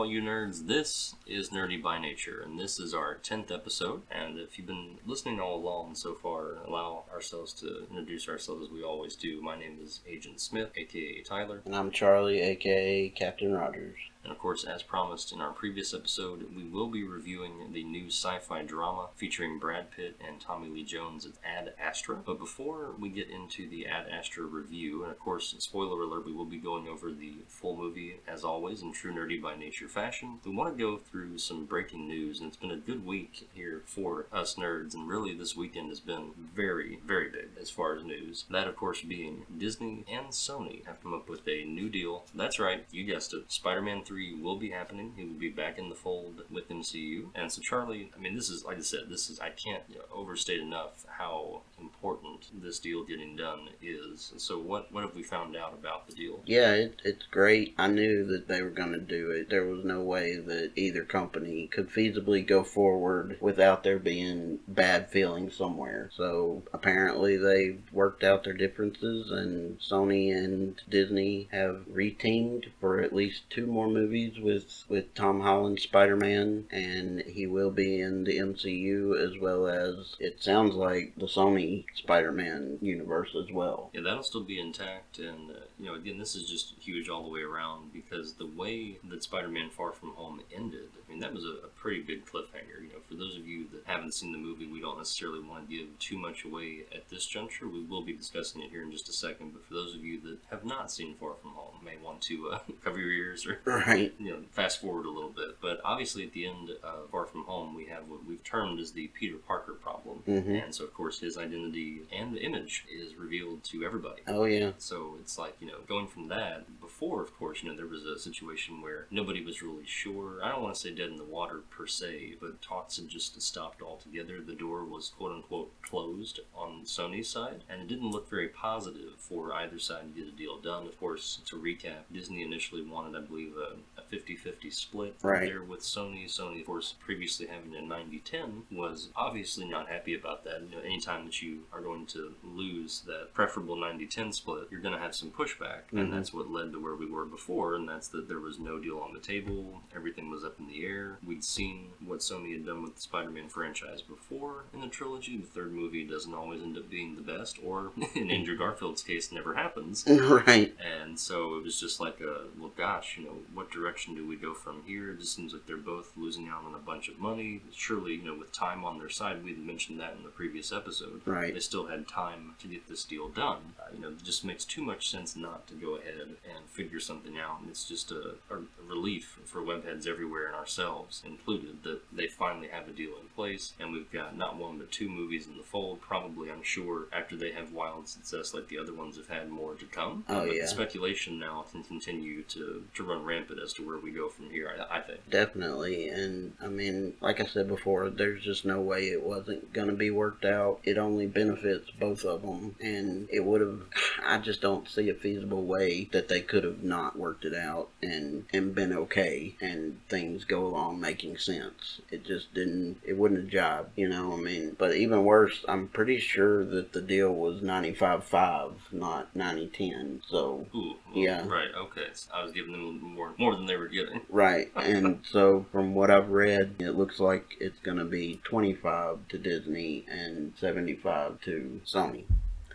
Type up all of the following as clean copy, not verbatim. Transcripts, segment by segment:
all you nerds, this is Nerdy by Nature, and this is our 10th episode. And if you've been listening all along so far, allow ourselves to introduce ourselves as we always do. My name is Agent Smith, aka Tyler. And I'm Charlie, aka Captain Rogers. And of course, as promised in our previous episode, we will be reviewing the new sci-fi drama featuring Brad Pitt and Tommy Lee Jones, Ad Astra. But before we get into the Ad Astra review, and of course, spoiler alert, we will be going over the full movie as always in true Nerdy by Nature fashion. We want to go through some breaking news, and it's been a good week here for us nerds, and really this weekend has been very, very big as far as news. That, of course, being Disney and Sony have come up with a new deal. That's right, you guessed it. Spider-Man 3 will be happening. He will be back in the fold with MCU. And so Charlie, I mean, this is, like I said, I can't overstate enough how important this deal getting done is. And so what have we found out about the deal? Yeah, it's great. I knew that they were going to do it. There was no way that either company could feasibly go forward without there being bad feelings somewhere. So apparently they worked out their differences, and Sony and Disney have reteamed for at least 2 more movies with Tom Holland's Spider-Man, and he will be in the MCU as well as, it sounds like, the Sony Spider-Man universe as well. Yeah, that'll still be intact, and again, this is just huge all the way around, because the way that Spider-Man Far From Home ended, I mean, that was a pretty big cliffhanger. For those of you that haven't seen the movie, we don't necessarily want to give too much away at this juncture. We will be discussing it here in just a second, but for those of you that have not seen Far From Home, may want to cover your ears or right. Fast forward a little bit. But obviously at the end of Far From Home, we have what we've termed as the Peter Parker problem. Mm-hmm. And so, of course, his identity and image is revealed to everybody. Oh, yeah. So it's like, going from that, before, of course, there was a situation where nobody was really sure. I don't want to say dead in the water per se, but talks had just stopped altogether. The door was quote-unquote closed on Sony's side, and it didn't look very positive for either side to get a deal done. Of course, to recap, Disney initially wanted, I believe, a 50-50 split there with Sony. Sony, of course, previously having a 90-10, was obviously not happy about that. Anytime that you are going to lose that preferable 90-10 split, you're going to have some pushback, and that's what led to where we were before, and that's that there was no deal on the table. Everything was up in the air. We'd seen what Sony had done with the Spider-Man franchise before in the trilogy. The third movie doesn't always end up being the best, or in Andrew Garfield's case, never happens. Right. And so it was just like, well, gosh, what direction do we go from here? It just seems like they're both losing out on a bunch of money. Surely, with time on their side, we mentioned that in the previous episode. Right. They still had time to get this deal done. It just makes too much sense not to go ahead and figure something out. And it's just a relief for webheads everywhere, and ourselves included, that they finally have a deal in place. And we've got not 1 but 2 movies in the fold. Probably, I'm sure, after they have wild success like the other ones have had, more to come. Oh, but yeah. The speculation now can continue to run rampant as to where we go from here, I think. Definitely. And I mean, like I said before, there's just no way it wasn't going to be worked out. It only benefits both of them, and it would have, I just don't see a feasible way that they could have not worked it out and been okay and things go along making sense. It just didn't, it wouldn't have jived, but even worse, I'm pretty sure that the deal was 95-5, not 90-10, so. Ooh, yeah. Right, okay. So I was giving them more than they were getting. Right, and so from what I've read, it looks like it's going to be 25 to Disney and 75 to Sony.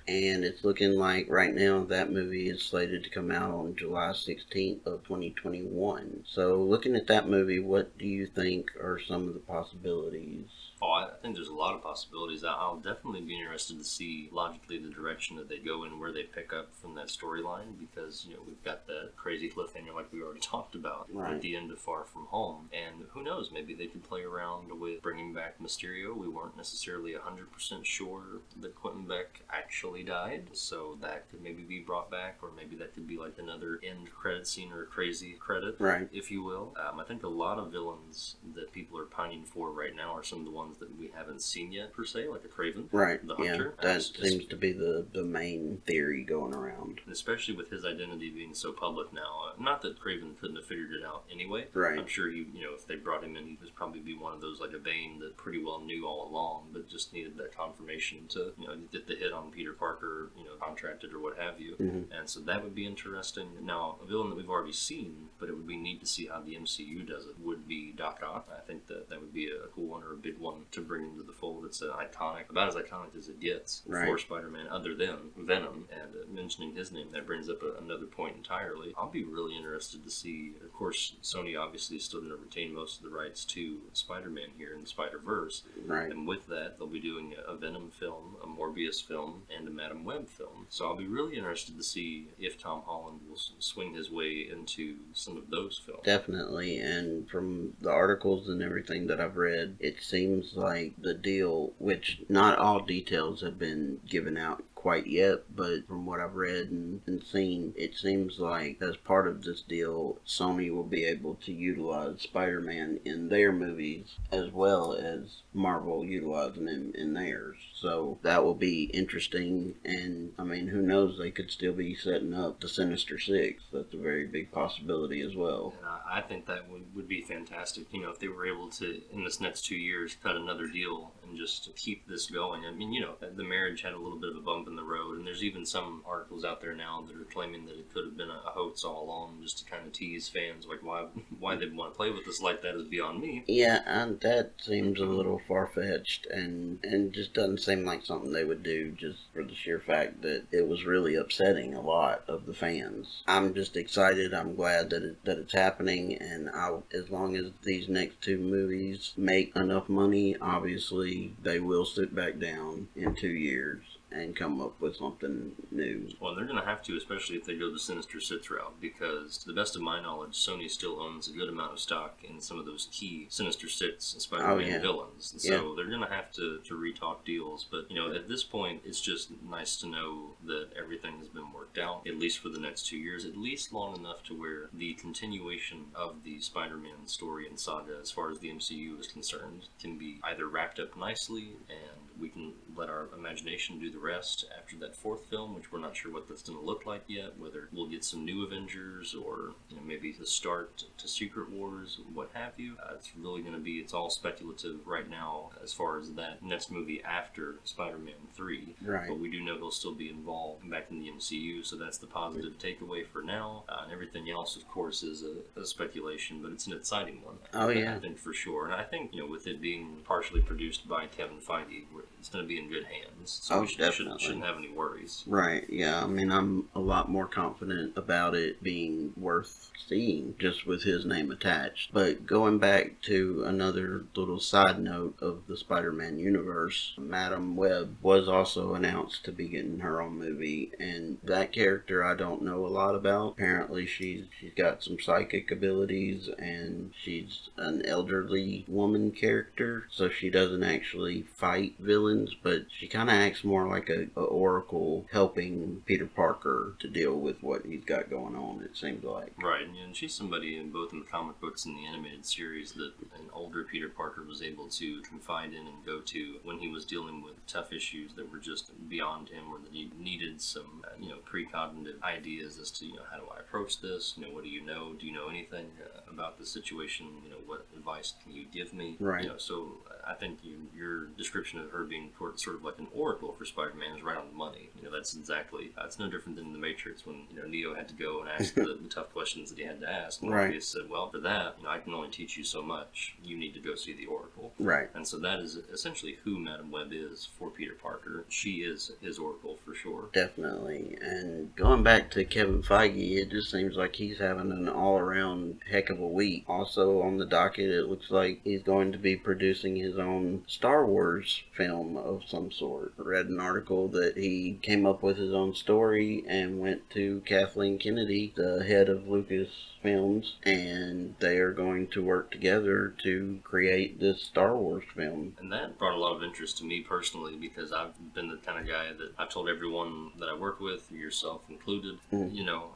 And it's looking like right now that movie is slated to come out on July 16th of 2021. So looking at that movie, what do you think are some of the possibilities? Oh, I think there's a lot of possibilities. I'll definitely be interested to see logically the direction that they go in, where they pick up from that storyline, because we've got that crazy cliffhanger like we already talked about at the end of Far From Home, and who knows, maybe they could play around with bringing back Mysterio. We weren't necessarily 100% sure that Quentin Beck actually died, so that could maybe be brought back, or maybe that could be like another end credit scene or a crazy credit, if you will. I think a lot of villains that people are pining for right now are some of the ones that we haven't seen yet, per se, like a Kraven. Right, the Hunter. That seems to be the main theory going around. Especially with his identity being so public now. Not that Kraven couldn't have figured it out anyway. Right. I'm sure if they brought him in, he would probably be one of those like a Bane that pretty well knew all along, but just needed that confirmation to, get the hit on Peter Parker Parker, contracted or what have you. Mm-hmm. And so that would be interesting. Now, a villain that we've already seen, but it would be neat to see how the MCU does it, would be Doc Ock. I think that would be a cool one or a big one to bring into the fold. It's about as iconic as it gets for Spider-Man, other than Venom. And mentioning his name, that brings up another point entirely. I'll be really interested to see, of course, Sony obviously is still going to retain most of the rights to Spider-Man here in the Spider-Verse. Right. And with that, they'll be doing a Venom film, a Morbius film, and a Madam Web film. So I'll be really interested to see if Tom Holland will swing his way into some of those films. Definitely, and from the articles and everything that I've read, it seems like the deal, which not all details have been given out quite yet, but from what I've read and seen, it seems like as part of this deal, Sony will be able to utilize Spider-Man in their movies as well as Marvel utilizing him in theirs. So that will be interesting, and I mean, who knows, they could still be setting up the Sinister Six. That's a very big possibility as well. And I think that would be fantastic, if they were able to, in this next 2 years, cut another deal and just keep this going. I mean, the marriage had a little bit of a bump in the road, and there's even some articles out there now that are claiming that it could have been a hoax all along, just to kind of tease fans, like why they'd want to play with us like that is beyond me. Yeah, and that seems a little far-fetched, and just doesn't seem like something they would do, just for the sheer fact that it was really upsetting a lot of the fans. I'm just excited. I'm glad that it's happening, and as long as these next two movies make enough money, obviously they will sit back down in 2 years and come up with something new. Well, they're going to have to, especially if they go the Sinister Six route, because to the best of my knowledge, Sony still owns a good amount of stock in some of those key Sinister Six and Spider-Man villains. And so they're going to have to retalk deals. But, at this point, it's just nice to know that everything has been worked out, at least for the next 2 years, at least long enough to where the continuation of the Spider-Man story and saga, as far as the MCU is concerned, can be either wrapped up nicely and we can let our imagination do the rest after that fourth film, which we're not sure what that's going to look like yet, whether we'll get some new Avengers or maybe the start to Secret Wars, what have you. It's really going to be, it's all speculative right now as far as that next movie after Spider-Man 3. Right. But we do know he'll still be involved back in the MCU, so that's the positive takeaway for now. And everything else, of course, is a speculation, but it's an exciting one. I think for sure. And I think, with it being partially produced by Kevin Feige, it's going to be in good hands. So we shouldn't have any worries. Right, yeah. I mean, I'm a lot more confident about it being worth seeing just with his name attached. But going back to another little side note of the Spider-Man universe, Madam Web was also announced to be getting her own movie, and that character I don't know a lot about. Apparently she's got some psychic abilities, and she's an elderly woman character, so she doesn't actually fight villains, but she kind of acts more like a Oracle helping Peter Parker to deal with what he's got going on, it seems like. Right, and she's somebody in both in the comic books and the animated series that an older Peter Parker was able to confide in and go to when he was dealing with tough issues that were just beyond him, or that he needed some precognitive ideas as to how do I approach this, what do you know, do you know anything about the situation, what advice can you give me, right? So I think your description of her being sort of like an oracle for Spider-Man is right on the money. That's exactly, it's no different than in The Matrix when Neo had to go and ask the tough questions that he had to ask, and Morbius said, well, for that, I can only teach you so much, you need to go see the Oracle. Right. And so that is essentially who Madam Web is for Peter Parker. She is his Oracle for sure. Definitely. And going back to Kevin Feige, it just seems like he's having an all-around heck of a week. Also on the docket, it looks like he's going to be producing his own Star Wars film of some sort. I read an article that he came up with his own story and went to Kathleen Kennedy, the head of Lucasfilms, and they are going to work together to create this Star Wars film. And that brought a lot of interest to me personally, because I've been the kind of guy that I've told everyone that I work with, yourself included,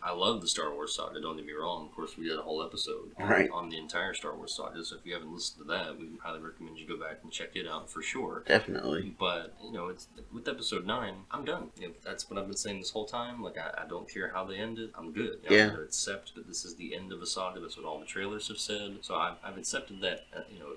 I love the Star Wars saga, don't get me wrong. Of course, we did a whole episode on the entire Star Wars saga, so if you haven't listened to that, we highly recommend you go back back and check it out for sure. Definitely. But, it's with episode 9, I'm done. That's what I've been saying this whole time. Like, I don't care how they end it. I'm good. I'm going to accept that this is the end of a saga. That's what all the trailers have said. So I've accepted that,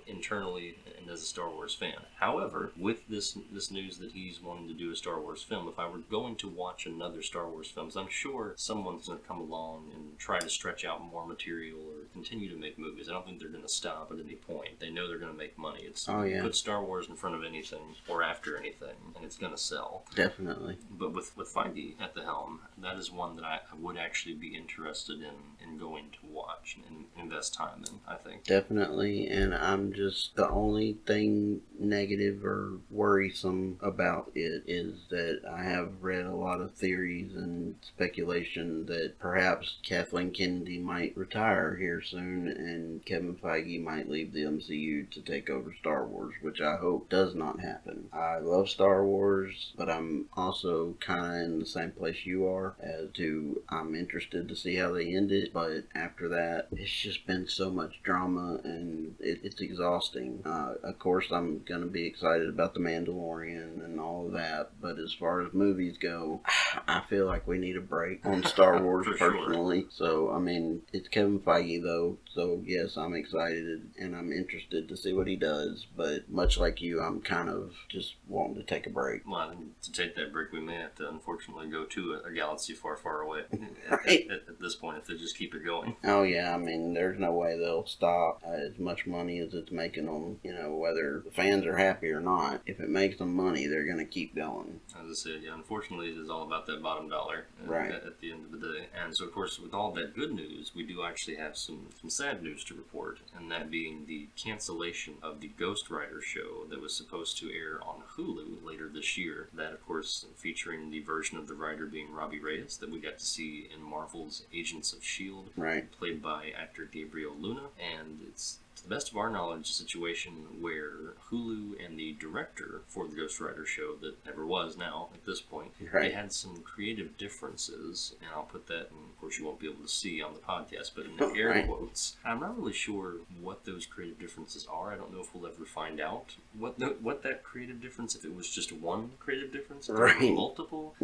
internally and as a Star Wars fan. However, with this news that he's wanting to do a Star Wars film, if I were going to watch another Star Wars film, I'm sure someone's going to come along and try to stretch out more material or continue to make movies. I don't think they're going to stop at any point. They know they're going to make money. It's put Star Wars in front of anything or after anything, and it's going to sell. Definitely. But with Feige at the helm, that is one that I would actually be interested in going to watch and invest time in, I think. Definitely, and I'm just, the only thing negative or worrisome about it is that I have read a lot of theories and speculation that perhaps Kathleen Kennedy might retire here soon and Kevin Feige might leave the MCU to take over Star Wars, which I hope does not happen. I love Star Wars, but I'm also kind of in the same place you are as to I'm interested to see how they end it, but after that, it's just been so much drama and it's exhausting. Of course, I'm going to be excited about The Mandalorian and all of that, but as far as movies go, I feel like we need a break on Star Wars personally. Sure. So, I mean, it's Kevin Feige though, so yes, I'm excited and I'm interested to see what he does, but much like you, I'm kind of just wanting to take a break. Well, to take that break, we may have to unfortunately go to a galaxy far, far away right. at this point if they just keep it going. Oh yeah, I mean, there's no way they'll stop as much money as it's making them, whether the fans are happy or not. If it makes them money, they're going to keep going. As I said, unfortunately, it is all about that bottom dollar at the end of the day. And so, of course, with all that good news, we do actually have some sad news to report, and that being the cancellation of the Ghost Rider show that was supposed to air on Hulu later this year. That, of course, featuring the version of the Rider being Robbie Reyes that we got to see in Marvel's Agents of S.H.I.E.L.D., played by actor Gabriel Luna, and it's, to the best of our knowledge, a situation where Hulu and the director for the Ghost Rider show that never was now at this point, they had some creative differences, and I'll put that, and of course you won't be able to see on the podcast, but in air quotes. I'm not really sure what those creative differences are. I don't know if we'll ever find out what that creative difference, if it was just one creative difference, if there were multiple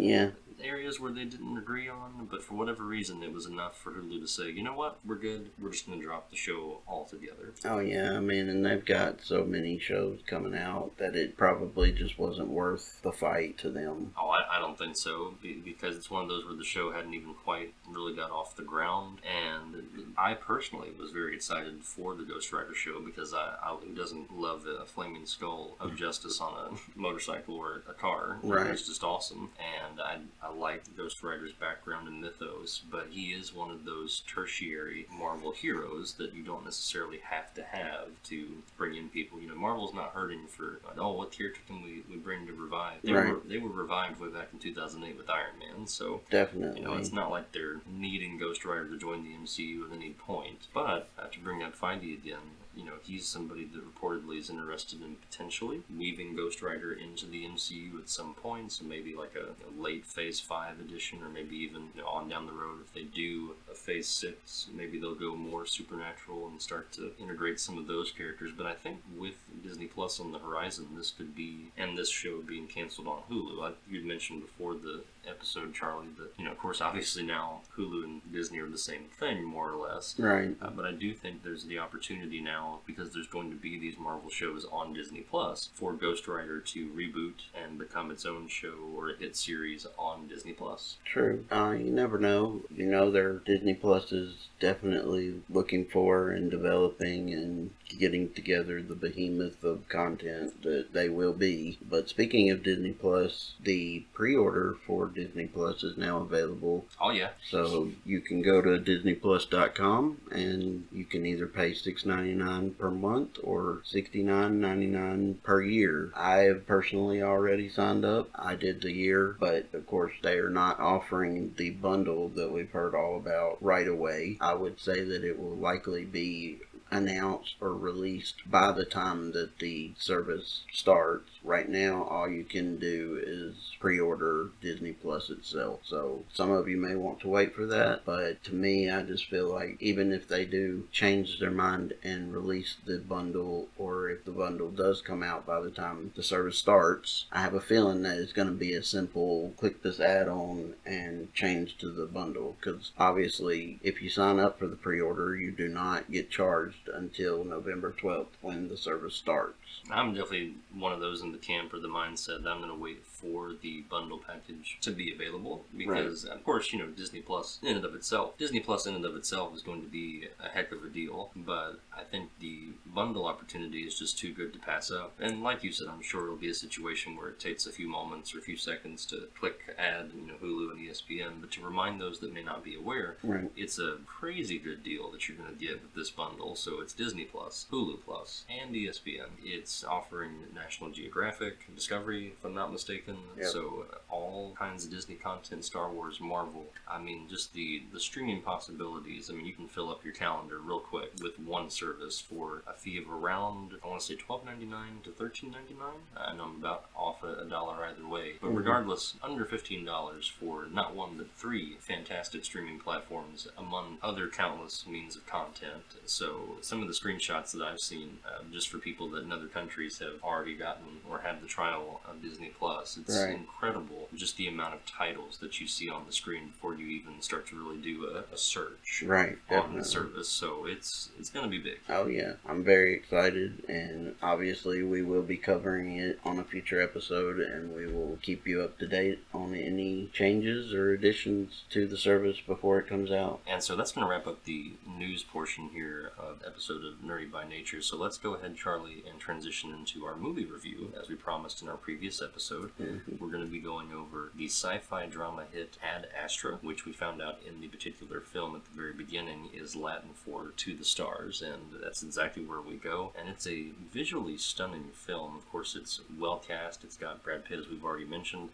areas where they didn't agree on, but for whatever reason it was enough for Hulu to say, you know what, we're good, we're just going to drop the show altogether. Oh yeah, I mean, and they've got so many shows coming out that it probably just wasn't worth the fight to them. Oh, I don't think so, because it's one of those where the show hadn't even quite really got off the ground, and I personally was very excited for the Ghost Rider show because who doesn't love a flaming skull of justice on a motorcycle or a car? It's just awesome, and I like Ghost Rider's background and mythos, but he is one of those tertiary Marvel heroes that you don't necessarily have to bring in people. Marvel's not hurting for, what character can we bring to revive? They were revived way back in 2008 with Iron Man, so definitely, it's not like they're needing Ghost Rider to join the MCU at any point. But to bring up Feige again, he's somebody that reportedly is interested in potentially weaving Ghost Rider into the MCU at some point, so maybe like a late Phase 5 edition, or maybe even on down the road if they do a Phase 6, maybe they'll go more supernatural and start to integrate some of those characters. But I think with Disney Plus on the horizon, this could be, and this show being canceled on Hulu, you'd mentioned before the episode, Charlie, that, of course, obviously now Hulu and Disney are the same thing, more or less. But I do think there's the opportunity now, because there's going to be these Marvel shows on Disney Plus, for Ghost Rider to reboot and become its own show or a hit series on Disney Plus. True. You never know. Their Disney Plus is definitely looking for and developing and getting together the behemoth of content that they will be. But speaking of Disney Plus, the pre-order for Disney Plus is now available. Oh yeah. So you can go to DisneyPlus.com and you can either pay $6.99 per month or $69.99 per year. I have personally already signed up. I did the year, but of course they are not offering the bundle that we've heard all about right away. I would say that it will likely be announced or released by the time that the service starts. Right now, all you can do is pre-order Disney Plus itself. So some of you may want to wait for that, but to me, I just feel like even if they do change their mind and release the bundle, or if the bundle does come out by the time the service starts, I have a feeling that it's going to be a simple click this add-on and change to the bundle, because obviously if you sign up for the pre-order, you do not get charged until November 12th when the service starts. I'm definitely one of those in the camp or the mindset that I'm going to wait for the bundle package to be available, because of course, Disney Plus in and of itself is going to be a heck of a deal, but I think the bundle opportunity is just too good to pass up. And like you said, I'm sure it'll be a situation where it takes a few moments or a few seconds to click add, Hulu and ESPN, but to remind those that may not be aware, it's a crazy good deal that you're going to get with this bundle. So it's Disney Plus, Hulu Plus, and ESPN. It's offering National Geographic, Discovery, if I'm not mistaken. So all kinds of Disney content, Star Wars, Marvel. I mean, just the streaming possibilities. I mean, you can fill up your calendar real quick with one service for a fee of around, I want to say $12.99 to $13.99. I know I'm about off a dollar either way, but regardless, under $15 for not one but three fantastic streaming platforms among other countless means of content. So some of the screenshots that I've seen, just for people that in other countries have already gotten or had the trial of Disney Plus, it's incredible just the amount of titles that you see on the screen before you even start to really do a search on the service. So it's going to be big. Oh yeah, I'm very excited, and obviously we will be covering it on a future episode, and we will keep you up to date on any changes or additions to the service before it comes out. And so that's going to wrap up the news portion here of episode of Nerdy by Nature. So let's go ahead, Charlie, and transition into our movie review. As we promised in our previous episode, we're going to be going over the sci-fi drama hit Ad Astra, which we found out in the particular film at the very beginning is Latin for To the Stars, and that's exactly where we go. And it's a visually stunning film. Of course, it's well cast. It's got Brad Pitt, as we've already mentioned,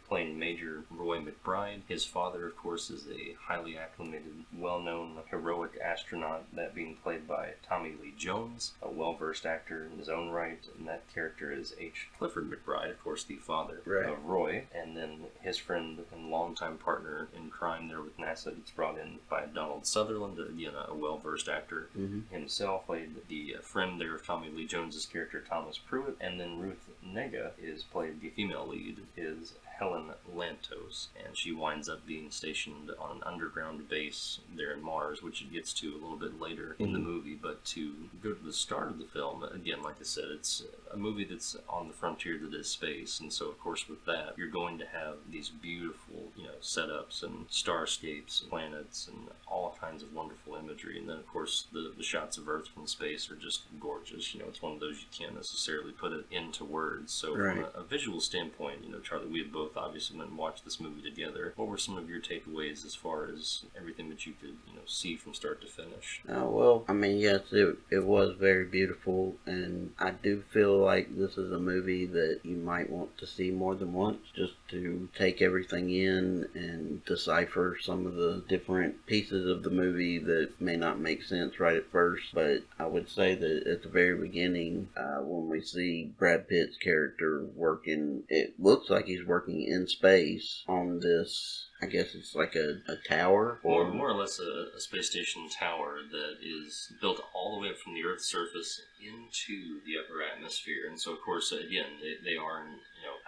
playing Major Roy McBride. His father, of course, is a highly acclimated, well-known, heroic astronaut, that being played by Tommy Lee Jones, a well-versed actor in his own right, and that character is H. Clifford McBride, of course, the father of Roy. And then his friend and longtime partner in crime there with NASA gets brought in by Donald Sutherland, again, a well-versed actor himself, played the friend there of Tommy Lee Jones's character, Thomas Pruitt. And then Ruth Negga is played, the female lead, is Helen Lantos, and she winds up being stationed on an underground base there in Mars, which it gets to a little bit later in the movie. But to go to the start of the film, again, like I said, it's a movie that's on the frontier that is space, and so of course with that, you're going to have these beautiful, setups and starscapes, planets, and all kinds of wonderful imagery. And then of course the shots of Earth from space are just gorgeous. It's one of those you can't necessarily put it into words. So from a visual standpoint, Charlie, we had both obviously went and watched this movie together. What were some of your takeaways as far as everything that you could, see from start to finish? Well, I mean, yes, it was very beautiful, and I do feel like this is a movie that you might want to see more than once, just to take everything in and decipher some of the different pieces of the movie that may not make sense right at first. But I would say that at the very beginning, when we see Brad Pitt's character working, it looks like he's working in space on this, I guess it's like a tower? Or more or less a space station tower that is built all the way up from the Earth's surface into the upper atmosphere. And so, of course, again, they are in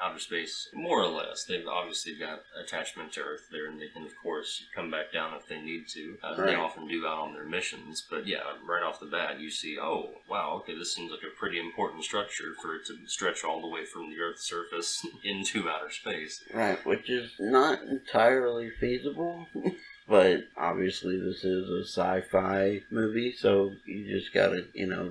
outer space, more or less. They've obviously got attachment to Earth there, and they can, of course, come back down if they need to. They often do out on their missions. But yeah, right off the bat, you see, oh, wow, okay, this seems like a pretty important structure for it to stretch all the way from the Earth's surface into outer space. Right, which is not entirely feasible. But obviously this is a sci-fi movie, so you just gotta,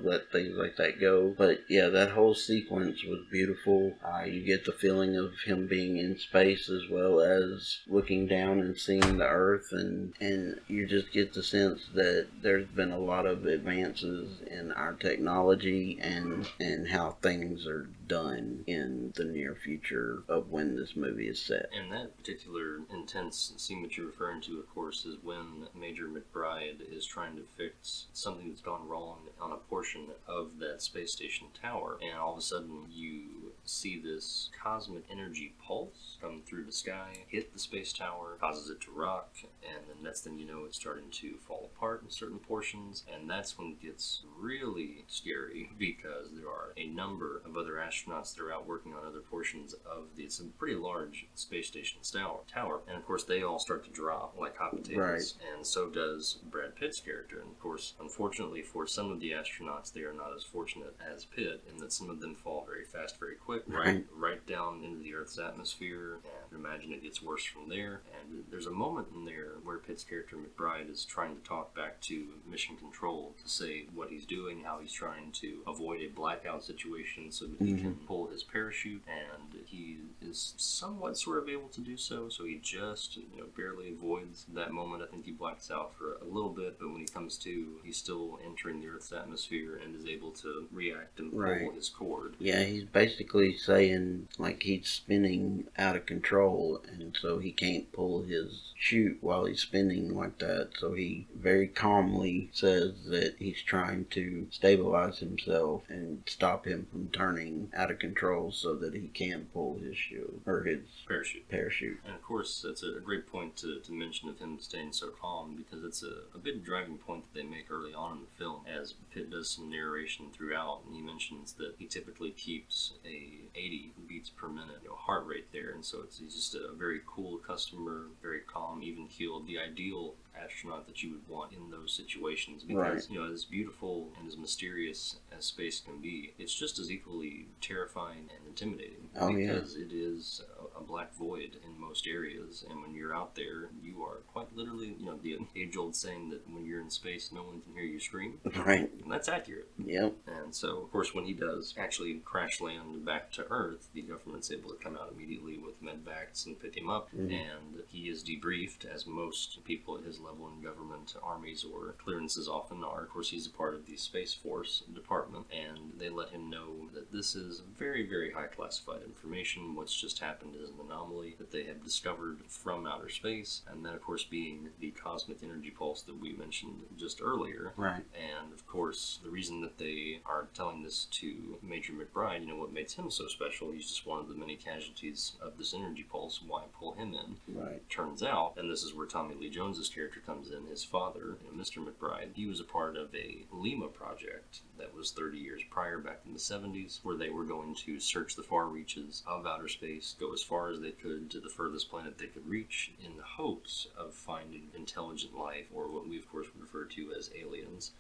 let things like that go. But yeah, that whole sequence was beautiful. You get the feeling of him being in space as well as looking down and seeing the Earth, and you just get the sense that there's been a lot of advances in our technology and how things are done in the near future of when this movie is set. And that particular intense scene that you're referring to, of course, course, is when Major McBride is trying to fix something that's gone wrong on a portion of that space station tower, and all of a sudden you see this cosmic energy pulse come through the sky, hit the space tower, causes it to rock, and the next thing you know, it's starting to fall apart in certain portions, and that's when it gets really scary, because there are a number of other astronauts that are out working on other portions of it's a pretty large space station tower, and of course they all start to drop like hot potatoes, and so does Brad Pitt's character. And of course, unfortunately for some of the astronauts, they are not as fortunate as Pitt in that some of them fall very fast, very quick, right down into the Earth's atmosphere, and imagine it gets worse from there. And there's a moment in there where Pitt's character McBride is trying to talk back to Mission Control to say what he's doing, how he's trying to avoid a blackout situation so that he can pull his parachute, and he is somewhat sort of able to do so, so he just barely avoids that moment. I think he blacks out for a little bit, but when he comes to, he's still entering the Earth's atmosphere and is able to react and pull his cord. Yeah, he's basically saying like he's spinning out of control, and so he can't pull his chute while he's spinning like that, so he very calmly says that he's trying to stabilize himself and stop him from turning out of control so that he can pull his chute, or his parachute. And of course, that's a great point to mention of him staying so calm, because it's a big driving point that they make early on in the film, as Pitt does some narration throughout, and he mentions that he typically keeps a 80 beats per minute heart rate there, and so he's just a very cool customer, very calm, even-keeled, the ideal astronaut that you would want in those situations, because as beautiful and as mysterious as space can be, it's just as equally terrifying and intimidating, because it is a black void in most areas, and when you're out there, you are quite literally, the age-old saying that when you're in space, no one can hear you scream. Right. And that's accurate. Yep. And so, of course, when he does actually crash land back to Earth, the government's able to come out immediately with medvacs and pick him up, and he is debriefed, as most people at his level in government, armies, or clearances often are. Of course, he's a part of the Space Force department, and they let him know that this is very, very high classified information. What's just happened is an anomaly that they have discovered from outer space, and that, of course, being the cosmic energy pulse that we mentioned just earlier. Right. And, of course, the reason that they are telling this to Major McBride, what makes him so special, he's just one of the many casualties of this energy pulse, why pull him in? Right. Turns out, and this is where Tommy Lee Jones's character comes in, his father, Mr. McBride, he was a part of a Lima project that was 30 years prior, back in the 70s, where they were going to search the far reaches of outer space, go as far as they could to the furthest planet they could reach, in the hopes of finding intelligent life, or what we of course refer to as aliens,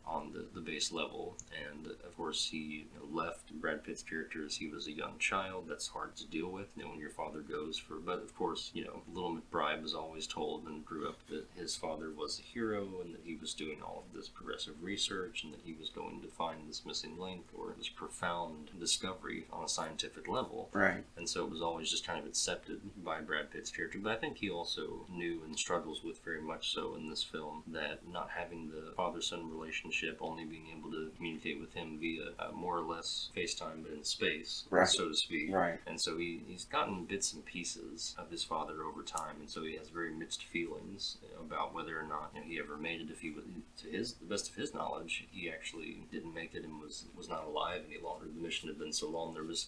on the base level. And of course he left Brad Pitt's character as he was a young child. That's hard to deal with, when your father goes for, but of course, little McBride was always told and grew up that his father was a hero, and that he was doing all of this progressive research, and that he was going to find this missing link, or this profound discovery on a scientific level. Right. And so it was always just kind of accepted by Brad Pitt's character. But I think he also knew, and struggles with very much so in this film, that not having the father-son relationship, only being able to communicate with him via more or less FaceTime, but in space, so to speak. Right. And so he's gotten bits and pieces of his father over time, and so he has very mixed feelings about whether or not he ever made it. If he was, the best of his knowledge, he actually didn't make it and was not alive any longer. The mission had been so long, there was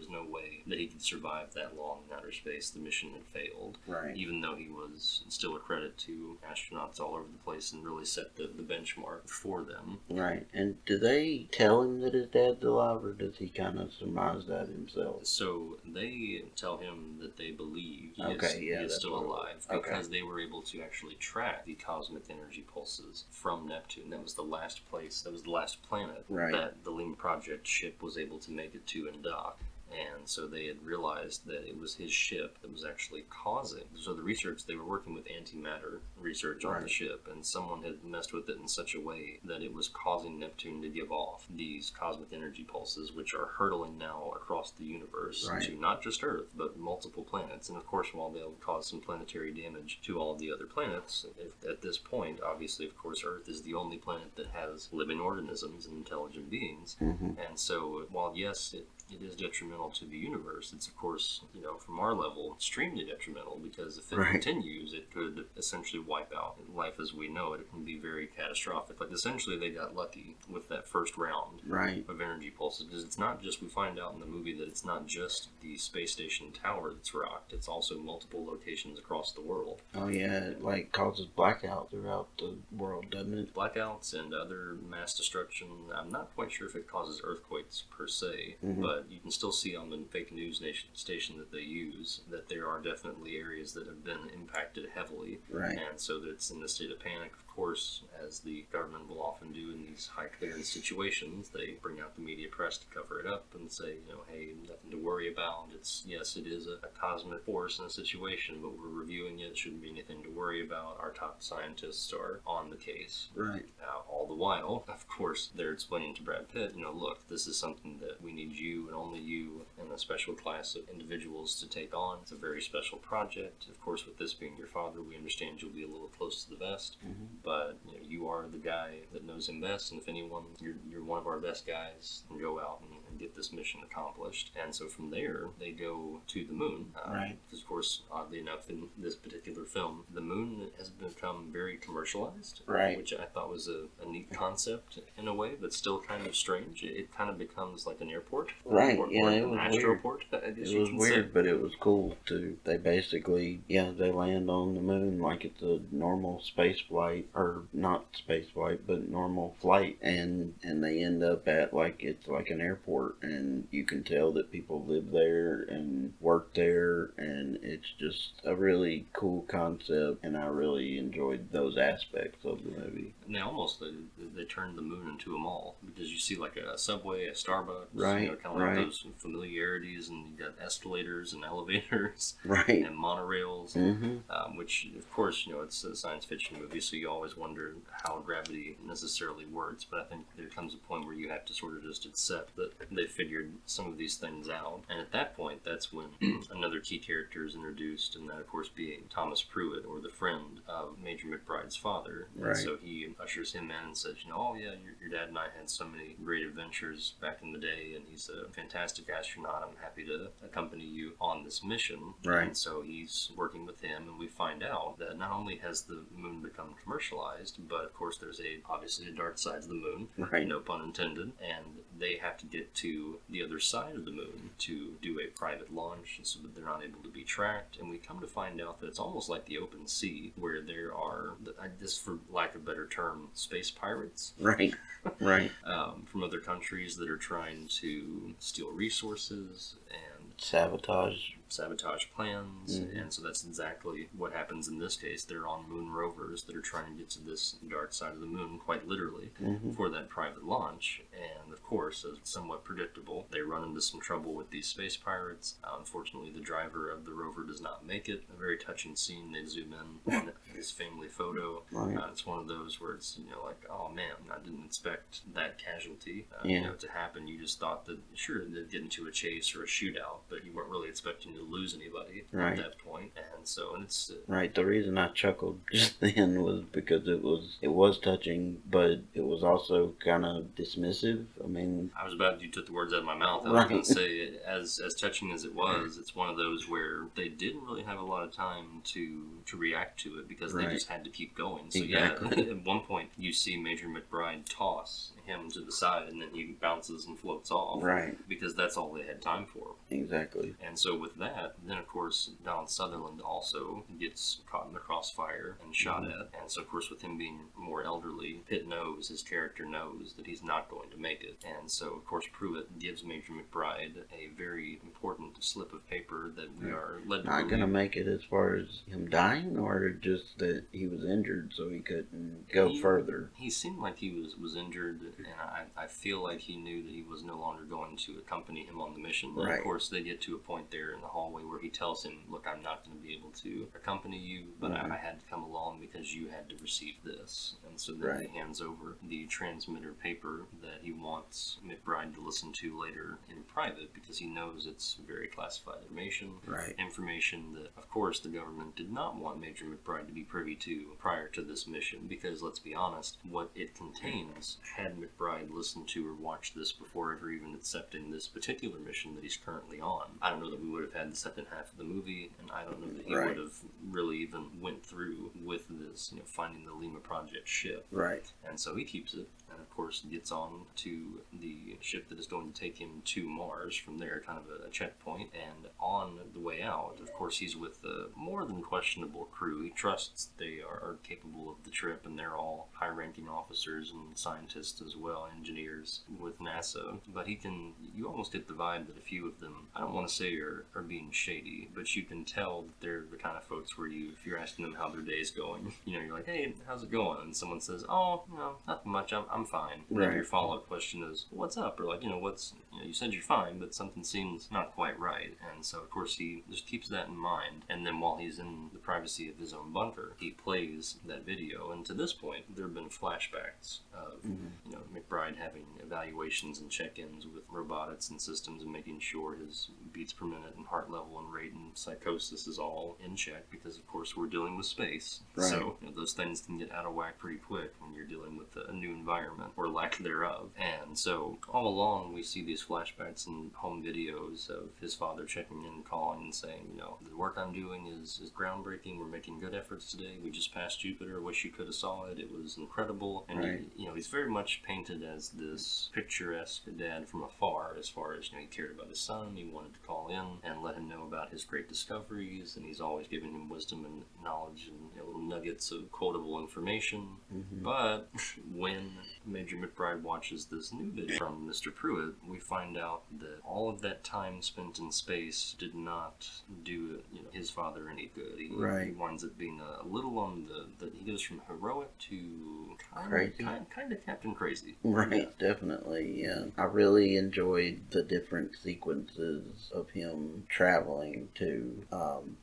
no way that he could survive that long in outer space. The mission had failed. Right. Even though he was still a credit to astronauts all over the place and really set the benchmark for them. Right. And do they tell him that his dad's alive, or does he kind of surmise that himself? So they tell him that they believe he is still alive, because they were able to actually track the cosmic energy pulses from Neptune. That was the last planet that the Lima Project ship was able to make it to and dock. And so they had realized that it was his ship that was actually causing. So the research, they were working with antimatter research on the ship, and someone had messed with it in such a way that it was causing Neptune to give off these cosmic energy pulses, which are hurtling now across the universe to not just Earth, but multiple planets. And of course, while they'll cause some planetary damage to all of the other planets, at this point, obviously, of course, Earth is the only planet that has living organisms and intelligent beings. And so, while yes, it is detrimental to the universe. It's, of course, from our level, extremely detrimental, because if it Right. continues, it could essentially wipe out life as we know it. It can be very catastrophic. Like, essentially, they got lucky with that first round Right. of energy pulses, because it's not just, we find out in the movie that it's not just the space station tower that's rocked, it's also multiple locations across the world. Oh yeah, it like causes blackout throughout the world, doesn't it? Blackouts and other mass destruction. I'm not quite sure if it causes earthquakes per se, Mhm. but you can still see on the fake news station that they use that there are definitely areas that have been impacted heavily. Right. And so that it's in a state of panic, of course, as the government will often do in these high clearance situations. They bring out the media press to cover it up and say, hey, nothing to worry about. Yes, it is a cosmic force in a situation, but we're reviewing it. It shouldn't be anything to worry about. Our top scientists are on the case. Right. All the while, of course, they're explaining to Brad Pitt, look, this is something that we need you and only you and a special class of individuals to take on. It's a very special project. Of course, with this being your father, we understand you'll be a little close to the vest, but you are the guy that knows him best, and if anyone, you're one of our best guys, and go out and get this mission accomplished. And so from there, they go to the moon. Right. Because, of course, oddly enough, in this particular film, the moon has become very commercialized, Right. which I thought was a neat concept in a way, but still kind of strange. It kind of becomes like an airport. Right, Or yeah, it an was astroport, I guess It you was can weird, say. but it was cool too. They basically, they land on the moon like it's a normal space flight, or not space flight, but normal flight, and they end up at it's like an airport, and you can tell that people live there and work there, and it's just a really cool concept, and I really enjoyed those aspects of the movie. And they turned the moon into a mall, because you see like a Subway, a Starbucks, Right, kind of like right. those familiarities, and you got escalators and elevators Right. and monorails, which, of course, it's a science fiction movie, so you always wonder how gravity necessarily works, but I think there comes a point where you have to sort of just accept that they figured some of these things out, and at that point, that's when another key character is introduced, and that, of course, being Thomas Pruitt, or the friend of Major McBride's father. Right. And so he ushers him in and says, oh yeah, your dad and I had so many great adventures back in the day, and he's a fantastic astronaut. I'm happy to accompany you on this mission. Right. And so he's working with him, and we find out that not only has the moon become commercialized, but of course there's obviously a dark side of the moon, Right. no pun intended, and they have to get to the other side of the moon to do a private launch so that they're not able to be tracked. And we come to find out that it's almost like the open sea, where there are, just for lack of a better term, space pirates. Right. Right. From other countries that are trying to steal resources and sabotage plans. And so that's exactly what happens in this case. They're on moon rovers that are trying to get to this dark side of the moon, quite literally, for that private launch. And of course, as somewhat predictable, they run into some trouble with these space pirates. Unfortunately, the driver of the rover does not make it. A very touching scene. They zoom in on his family photo. Right. It's one of those where it's, like, oh man, I didn't expect that casualty to happen. You just thought that, sure, they'd get into a chase or a shootout, but you weren't really expecting to lose anybody Right. at that point. And so, and it's Right. The reason I chuckled just then was because it was touching, but it was also kind of dismissive. I mean, you took the words out of my mouth. I was Right. going to say, as touching as it was, it's one of those where they didn't really have a lot of time to react to it, because they Right. just had to keep going. So Exactly. yeah, at one point you see Major McBride toss him to the side, and then he bounces and floats off. Right. Because that's all they had time for. Exactly. And so with that, then of course Donald Sutherland also gets caught in the crossfire and shot at. And so of course, with him being more elderly, his character knows that he's not going to make it. And so of course Pruitt gives Major McBride a very important slip of paper that we are led to Not believe. gonna make it as far as him dying, or just that he was injured, so he couldn't go further. He seemed like he was injured, and I feel like he knew that he was no longer going to accompany him on the mission. And Right. of course, they get to a point there in the hallway where he tells him, look, I'm not going to be able to accompany you, but I had to come along because you had to receive this. And so then Right. he hands over the transmitter paper that he wants McBride to listen to later in private, because he knows it's very classified information. Right. Information that, of course, the government did not want Major McBride to be privy to prior to this mission, because, let's be honest, what it contains, had McBride listened to or watched this before ever even accepting this particular mission that he's currently on, I don't know that we would have had the second half of the movie, and I don't know that he would have really even went through with this, finding the Lima Project ship. Right. And so he keeps it, and of course gets on to the ship that is going to take him to Mars from there, kind of a checkpoint. And on the way out, of course, he's with a more than questionable crew. He trusts they are capable of the trip, and they're all high-ranking officers and scientists as well, engineers with NASA. But you almost get the vibe that a few of them, I don't want to say are being shady, but you can tell that they're the kind of folks where if you're asking them how their day's going, you're like, hey, how's it going? And someone says, oh, nothing much, I'm fine. And then your follow-up question is, what's up? Or like, you said you're fine, but something seems not quite right. And so, of course, he just keeps that in mind. And then while he's in the privacy of his own bunker, he plays that video. And to this point, there have been flashbacks of, McBride having evaluations and check-ins with robotics and systems and making sure his beats per minute and heart level and rate and psychosis is all in check because, of course, we're dealing with space. Right. So those things can get out of whack pretty quick when you're dealing with a new environment or lack thereof. And so all along, we see these flashbacks and home videos of his father checking in, calling and saying, the work I'm doing is groundbreaking. We're making good efforts today. We just passed Jupiter. Wish you could have saw it. It was incredible. And he's very much painted as this picturesque dad from afar, as far as he cared about his son. He wanted to call in and let him know about his great discoveries, and he's always giving him wisdom and knowledge and little nuggets of quotable information. Mm-hmm. But when Major McBride watches this new video from Mr. Pruitt, we find out that all of that time spent in space did not do his father any good. He winds up being a little on he goes from heroic to kind of Captain Crazy. Right, definitely, yeah. I really enjoyed the different sequences of him traveling to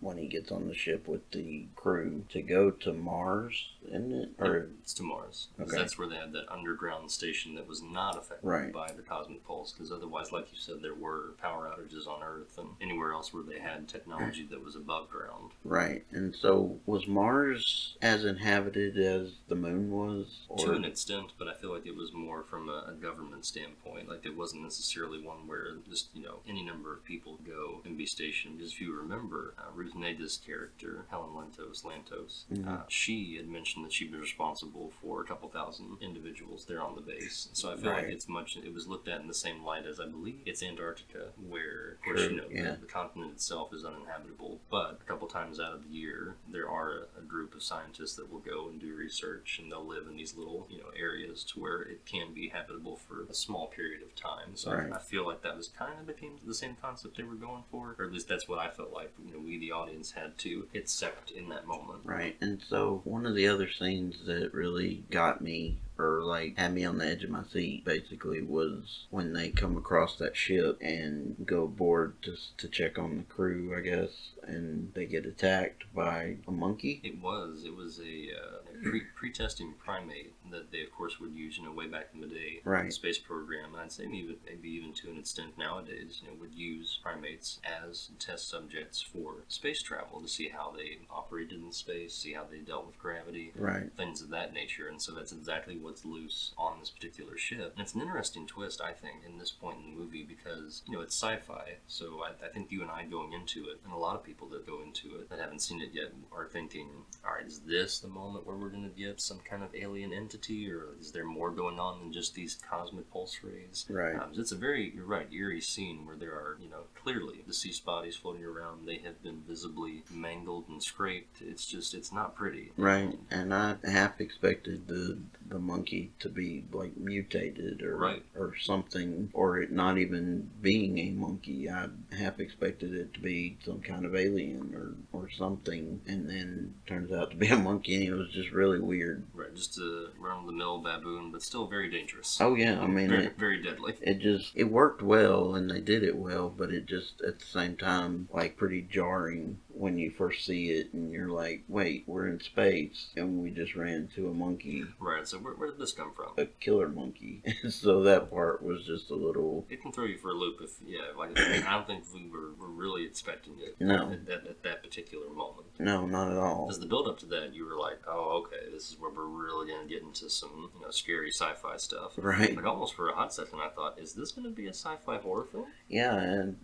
when he gets on the ship with the crew to go to Mars, isn't it? Or it's to Mars. Okay. That's where they had that underground station that was not affected by the cosmic pulse, because otherwise, like you said, there were power outages on Earth and anywhere else where they had technology that was above ground. Right, and so was Mars as inhabited as the moon was? To an extent, but I feel like it was more from a government standpoint. Like it wasn't necessarily one where just, any number of people go and be stationed. Because if you remember, Ruth Nega's character, Helen Lantos, she had mentioned that she was responsible for a couple thousand individuals there on the base. So I feel like it was looked at in the same light as, I believe, it's Antarctica, where, of course, the continent itself is uninhabitable. But a couple times out of the year, there are a group of scientists that will go and do research, and they'll live in these little, areas to where it can be habitable for a small period of time. So I feel like that was kind of the same concept they were going for, or at least that's what I felt like, we, the audience, had to accept in that moment. Right, and so one of the other scenes that really got me, or had me on the edge of my seat, basically, was when they come across that ship and go aboard just to check on the crew, I guess, and they get attacked by a monkey. It was a pre-testing primate that they, of course, would use, way back in the day, in the space program. And I'd say maybe even to an extent nowadays, would use primates as test subjects for space travel to see how they operated in space, see how they dealt with gravity, things of that nature. And so that's exactly what's loose on this particular ship. And it's an interesting twist, I think, in this point in the movie because, it's sci-fi. So I think you and I going into it, and a lot of people that go into it that haven't seen it yet are thinking, all right, is this the moment where we're going to get some kind of alien entity, or is there more going on than just these cosmic pulse rays? Right. It's a very, you're right, eerie scene where there are, clearly deceased bodies floating around. They have been visibly mangled and scraped. It's not pretty. Right. And I half expected the monkey to be mutated or something, or it not even being a monkey. I half expected it to be some kind of alien or something, and then turns out to be a monkey, and it was just really weird. Right, just a run-of-the-mill baboon, but still very dangerous. Oh yeah, I mean, very deadly. It worked well, and they did it well, but it just at the same time pretty jarring when you first see it and you're like, wait, we're in space and we just ran into a monkey. Right, so where did this come from? A killer monkey. So that part was just a little... It can throw you for a loop if, I don't think we were really expecting it No. at that particular moment. No, not at all. Because the build up to that, you were like, oh, okay, this is where we're really going to get into some, scary sci-fi stuff. Right. Like, almost for a hot second, I thought, is this going to be a sci-fi horror film? Yeah, and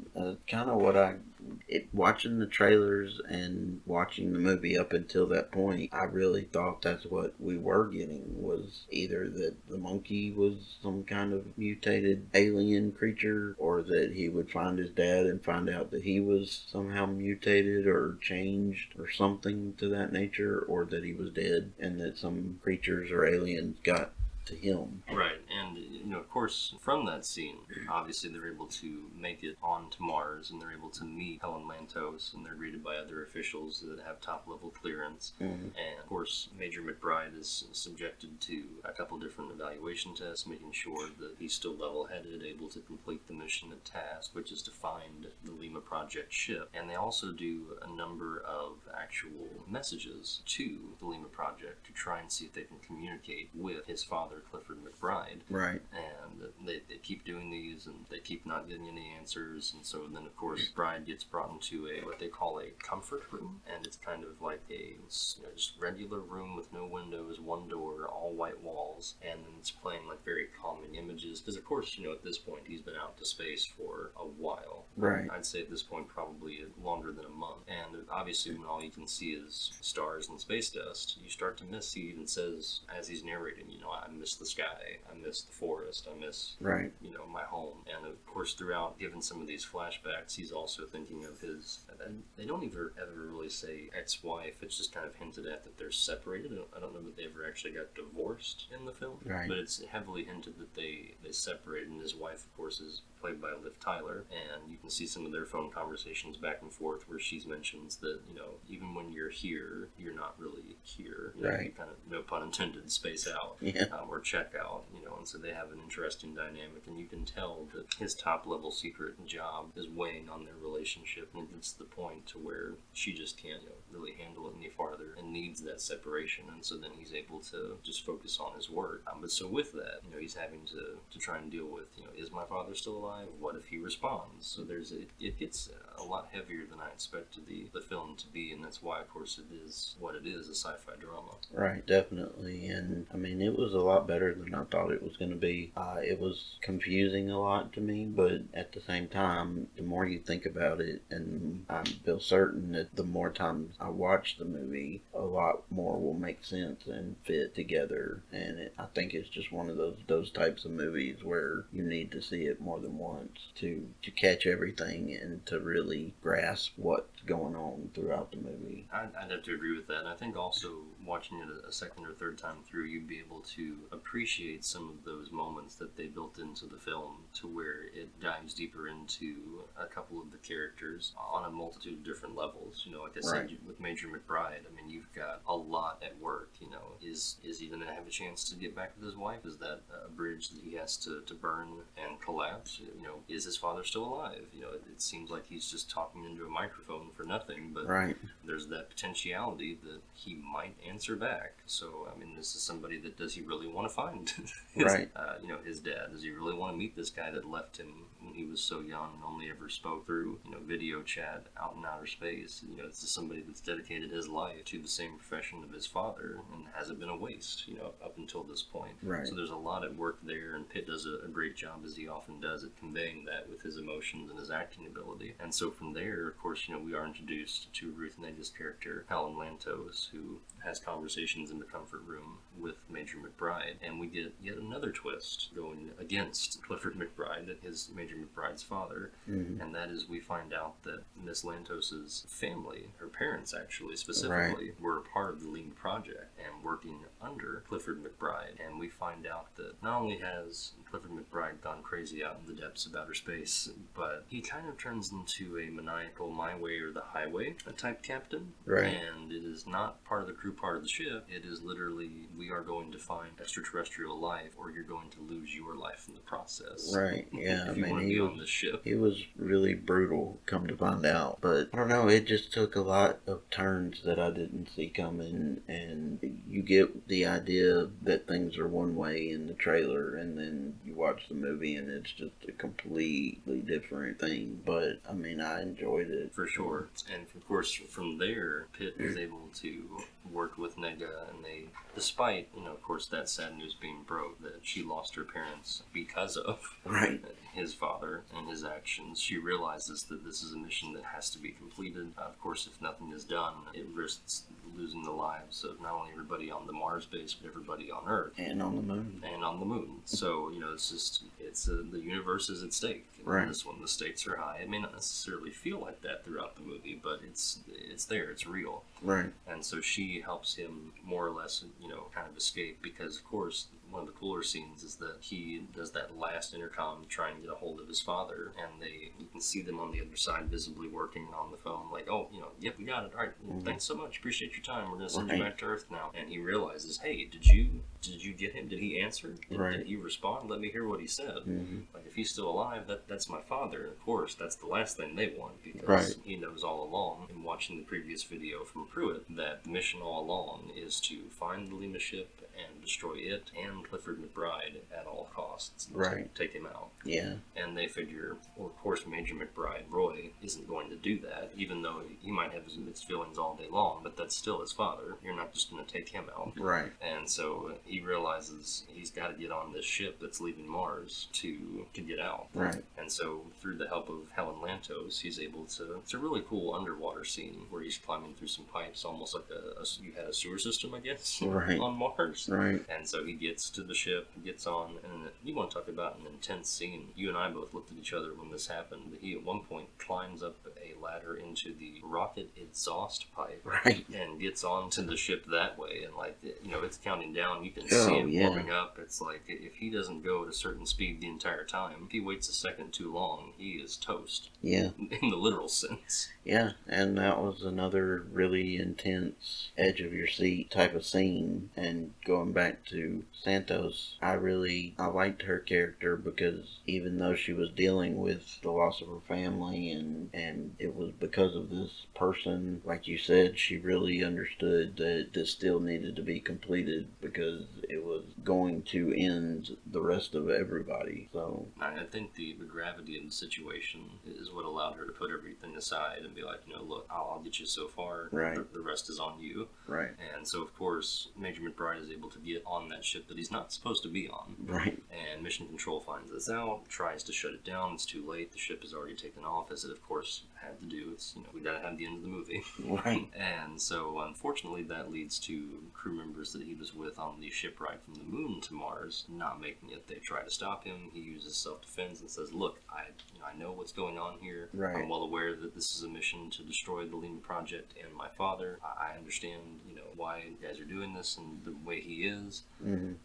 kind of what watching the trailers and watching the movie up until that point, I really thought that's what we were getting, was either that the monkey was some kind of mutated alien creature, or that he would find his dad and find out that he was somehow mutated or changed or something to that nature, or that he was dead and that some creatures or aliens got to him. Right, and of course, from that scene, obviously they're able to make it onto Mars, and they're able to meet Helen Lantos, and they're greeted by other officials that have top-level clearance. Mm-hmm. And of course, Major McBride is subjected to a couple different evaluation tests, making sure that he's still level-headed, able to complete the mission at task, which is to find the Lima Project ship. And they also do a number of actual messages to the Lima Project to try and see if they can communicate with his father, Clifford McBride. Right. And they keep doing these, and they keep not getting any answers. And so then, of course, Bride gets brought into what they call a comfort room, and it's kind of like a just regular room with no windows, one door, all white walls, and then it's playing like very calming images. Because of course, at this point he's been out to space for a while. Right. I'd say at this point probably longer than a month. And obviously, when all you can see is stars and space dust, you start to miss. He even says, as he's narrating, I miss the sky, I miss the forest, I miss, right, my home. And of course, throughout, given some of these flashbacks, he's also thinking of his, and they don't ever really say ex-wife, it's just kind of hinted at that they're separated. I don't know that they ever actually got divorced in the film, right, but it's heavily hinted that they separated, and his wife, of course, is played by Liv Tyler, and you can see some of their phone conversations back and forth where she mentions that, even when you're here, you're not really here. Right. You kind of, no pun intended, space out. Yeah. Or check out, and so they have an interesting dynamic, and you can tell that his top-level secret job is weighing on their relationship, and it's the point to where she just can't, really handle it any farther and needs that separation, and so then he's able to just focus on his work. But so with that, he's having to try and deal with, is my father still alive? What if he responds? So it gets a lot heavier than I expected the film to be, and that's why, of course, it is what it is, a sci-fi drama. Right, definitely. And I mean, it was a lot better than I thought it was going to be. It was confusing a lot to me, but at the same time, the more you think about it, and I feel certain that the more times I watch the movie, a lot more will make sense and fit together. And I think it's just one of those types of movies where you need to see it more than once to catch everything and to really grasp what's going on throughout the movie. I'd have to agree with that. And I think also watching it a second or third time through, you'd be able to appreciate some of those moments that they built into the film to where it dives deeper into a couple of the characters on a multitude of different levels. Like I said, with Major McBride, I mean, you've got a lot at work. Is he going to have a chance to get back with his wife? Is that a bridge that he has to burn and collapse? Is his father still alive? It seems like he's just talking into a microphone for nothing, but there's that potentiality that he might answer back. So, I mean, this is somebody that, does he really want to find his dad? Does he really want to meet this guy that left him when he was so young and only ever spoke through, video chat out in outer space? This is somebody that's dedicated his life to the same profession of his father, and hasn't been a waste, up until this point. Right. So there's a lot at work there, and Pitt does a great job, as he often does, at conveying that with his emotions and his acting ability. And so from there, of course, we are introduced to Ruth Nega's character, Helen Lantos, who has conversations in the comfort room with Major McBride, and we get yet another twist going against Clifford McBride, his Major McBride's father, and that is, we find out that Miss Lantos's family, her parents actually specifically, were a part of the Lima Project and working under Clifford McBride. And we find out that not only has Clifford McBride gone crazy out in the depths of outer space, but he kind of turns into a maniacal my way or the highway type captain. Right. And it is not part of the crew, part of the ship. It is literally, we are going to find extraterrestrial life, or you're going to lose your life in the process. Right, yeah. If you want to be on this ship. He was really brutal, come to find out. But I don't know, it just took a lot of turns that I didn't see coming, and you get the idea that things are one way in the trailer, and then you watch the movie and it's just a completely different thing. But I mean, I enjoyed it. For sure. And of course, from there, Pitt is able to work with Nega, and they, despite, of course, that sad news being broke that she lost her parents because of Right. his father and his actions, she realizes that this is a mission that has to be completed. Of course, if nothing is done, it risks losing the lives of not only everybody on the Mars base, but everybody on Earth. And on the moon. So, the universe is at stake. Right. In this one, the stakes are high. It may not necessarily feel like that throughout the movie, but it's there, it's real. Right. And so she helps him more or less, kind of escape, because, of course, one of the cooler scenes is that he does that last intercom to try and get a hold of his father, and you can see them on the other side visibly working on the phone, like, oh, yep, we got it, all right, thanks so much, appreciate your time, we're going to send you back to Earth now. And he realizes, hey, did you get him? Did he answer? Did he respond? Let me hear what he said. Like, if he's still alive, that's my father. Of course, that's the last thing they want, because he knows all along, in watching the previous video from Pruitt, that the mission all along is to find the Lima ship and destroy it and Clifford McBride at all costs. Take him out. Yeah. And they figure, well, of course, Major McBride, Roy, isn't going to do that, even though he might have his mixed feelings all day long, but that's still his father. You're not just going to take him out. Right. And so he realizes he's got to get on this ship that's leaving Mars to get out. Right. And so through the help of Helen Lantos, he's able to, it's a really cool underwater scene where he's climbing through some pipes, almost like you had a sewer system, I guess, on Mars. Right. And so he gets to the ship, gets on, and you want to talk about an intense scene. You and I both looked at each other when this happened. He at one point climbs up a ladder into the rocket exhaust pipe, and gets onto the ship that way. And it's counting down. You can see it warming up. It's like, if he doesn't go at a certain speed the entire time, if he waits a second too long, he is toast. Yeah. In the literal sense. Yeah, and that was another really intense, edge of your seat type of scene. And going back to Santos, I liked her character, because even though she was dealing with the loss of her family, and it was because of this person, like you said, she really understood that this still needed to be completed, because it was going to end the rest of everybody. So I think the gravity of the situation is what allowed her to put everything aside and be like, look, I'll get you so far. Right. The rest is on you. Right. And so, of course, Major McBride is able to get on that ship that he's not supposed to be on. Right. And Mission Control finds this out, tries to shut it down. It's too late. The ship has already taken off, as it, of course, had to do. It's, we gotta have the end of the movie. Right. And so, unfortunately, that leads to crew members that he was with on the ship ride from the moon to Mars not making it. They try to stop him. He uses self-defense and says, look, I know what's going on here. Right. I'm well aware that this is a mission to destroy the Lima Project and my father. I understand, why you guys are doing this and the way he is.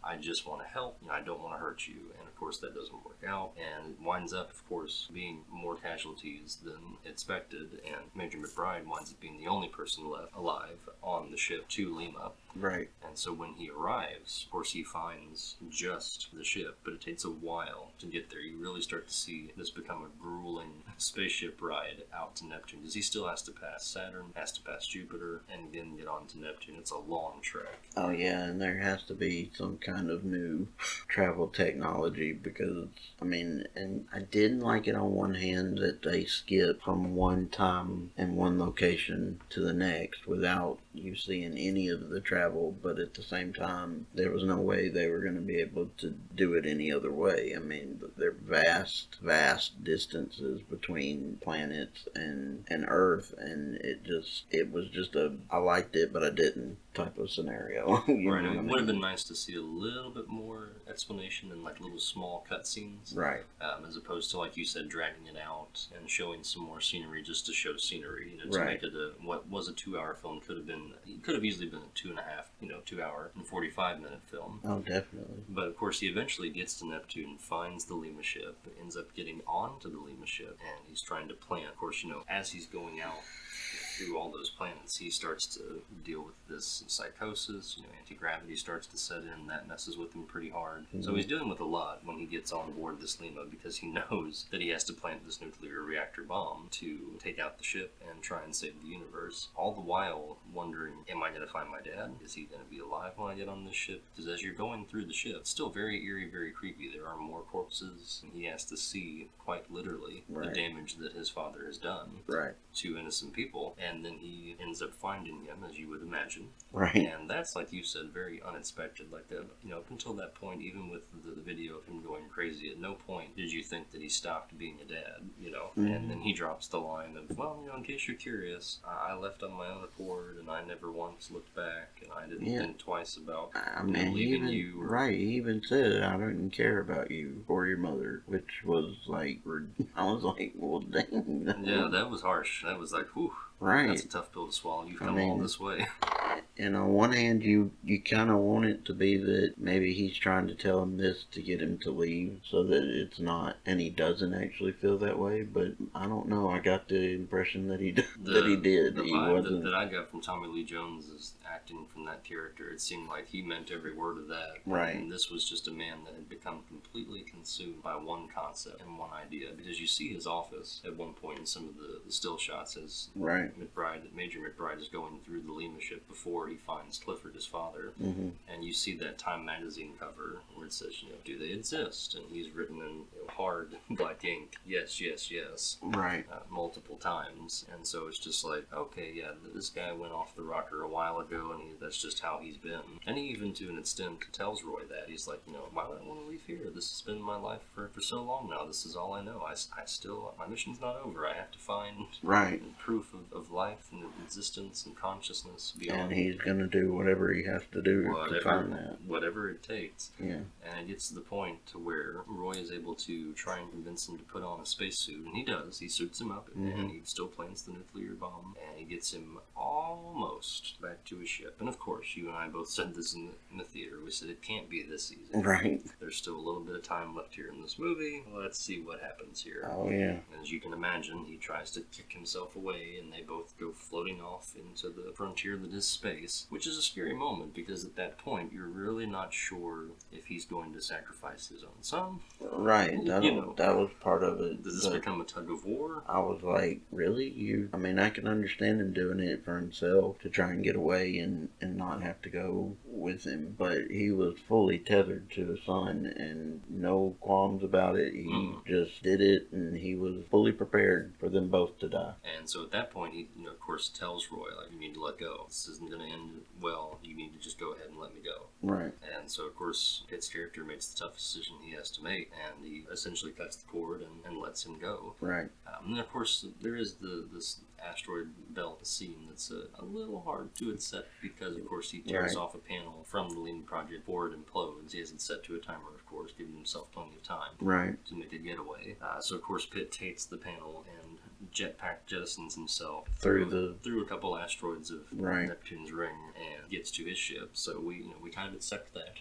I just want to help. I don't want to hurt you. And of course, that doesn't work out. And it winds up, of course, being more casualties than expected. And Major McBride winds up being the only person left alive on the ship to Lima. Right. And so when he arrives, of course, he finds just the ship, but it takes a while to get there. You really start to see this become a grueling spaceship ride out to Neptune, because he still has to pass Saturn, has to pass Jupiter, and then get on to Neptune. It's a long trek. Oh yeah, and there has to be some kind of new travel technology, because, and I didn't like it on one hand that they skipped from one time and one location to the next without you seeing any of the travel, but at the same time, there was no way they were going to be able to do it any other way. There are vast distances between planets and Earth, and it was just I liked it, but I didn't type of scenario. Right. It would have been nice to see a little bit more explanation in little small cutscenes. Right. As opposed to, like you said, dragging it out and showing some more scenery just to show scenery. To right. make it what was a 2-hour film could have easily been a 2.5, 2 hour and 45-minute film. Oh, definitely. But of course, he eventually gets to Neptune, finds the Lima ship, ends up getting onto the Lima ship, and he's trying to plan. Of course, as he's going out through all those planets, he starts to deal with this psychosis. Anti-gravity starts to set in. That messes with him pretty hard. Mm-hmm. So he's dealing with a lot when he gets on board this Lima, because he knows that he has to plant this nuclear reactor bomb to take out the ship and try and save the universe. All the while wondering, am I going to find my dad? Is he going to be alive when I get on this ship? Because as you're going through the ship, it's still very eerie, very creepy. There are more corpses, and he has to see, quite literally, the damage that his father has done to innocent people. And then he ends up finding him, as you would imagine. Right. And that's, like you said, very unexpected. Like that, up until that point, even with the video of him going crazy, at no point did you think that he stopped being a dad. Mm-hmm. And then he drops the line of, well, in case you're curious, I left on my own accord, and I never once looked back, and I didn't think twice about leaving you. Right, he even said, I didn't care about you or your mother, which was like, I was like, well, dang. Yeah, that was harsh. That was like, whew. Right. That's a tough pill to swallow. You've come all this way. And on one hand, you kind of want it to be that maybe he's trying to tell him this to get him to leave so that it's not, and he doesn't actually feel that way. But I don't know. I got the impression that he did. The He vibe that I got from Tommy Lee Jones' acting from that character, it seemed like he meant every word of that. Right. And this was just a man that had become completely consumed by one concept and one idea. Because you see his office at one point in some of the still shots as Major McBride is going through the Lima ship before he finds Clifford, his father. Mm-hmm. And you see that Time magazine cover where it says, do they exist? And he's written in hard black ink, yes, yes, yes. Right. Multiple times. And so it's just like, okay, yeah, this guy went off the rocker a while ago, and that's just how he's been. And he even, to an extent, tells Roy that. He's like, why would I want to leave here? This has been my life for so long now. This is all I know. I still, my mission's not over. I have to find proof of life and existence and consciousness beyond. And he's going to do whatever he has to do to find that. Whatever it takes. Yeah. And it gets to the point to where Roy is able to try and convince him to put on a spacesuit, and he does. He suits him up, and he still plants the nuclear bomb, and he gets him almost back to his ship. And of course, you and I both said this in the theater. We said it can't be this easy. Right. There's still a little bit of time left here in this movie. Let's see what happens here. Oh, yeah. As you can imagine, he tries to kick himself away, and they both go floating off into the frontier that is space, which is a scary moment, because at that point, you're really not sure if he's going to sacrifice his own son. Right. That was part of it. Does this become a tug of war? I was like, really? I can understand him doing it for himself to try and get away and not have to go with him, but he was fully tethered to the son and no qualms about it. He just did it, and he was fully prepared for them both to die. And so at that point, he, of course, tells Roy, like, you need to let go. This isn't going to end well. You need to just go ahead and let me go. Right. And so, of course, Pitt's character makes the tough decision he has to make, and he essentially cuts the cord and lets him go. Right. And then, of course, there is this asteroid belt scene that's a little hard to accept, because, of course, he tears off a panel from the Lima Project before it implodes. He hasn't set to a timer, of course, giving himself plenty of time to make a getaway. So, of course, Pitt takes the panel and jetpack jettisons himself through a couple asteroids of Neptune's ring and gets to his ship. So we kind of accept that